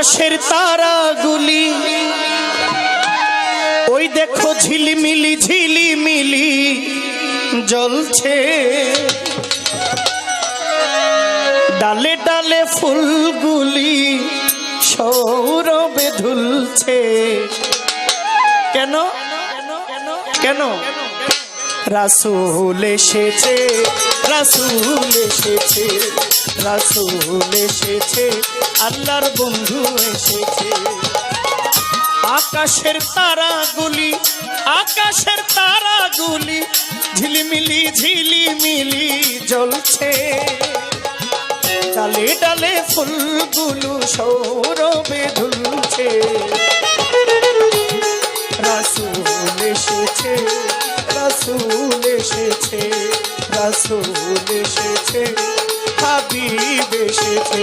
আকাশের তারাগুলি ওই দেখো ঝিলিমিলি ঝিলিমিলি জ্বলছে, ডালে ডালে ফুলগুলি সৌরভে ধুলছে। কেন কেন? রাসূল এসেছে, রাসূল এসেছে, রাসূল এসেছে, আল্লাহর বন্ধু এসেছে। আকাশের তারাগুলি, আকাশের তারাগুলি ঝিলিমিলি ঝিলিমিলি জ্বলছে, ডালে ডালে ফুলগুলো সৌরভে ধুলছে। রাসূল এসেছে, রাসূল এসেছে, রাসূল এসেছে, হাবিব এসেছে।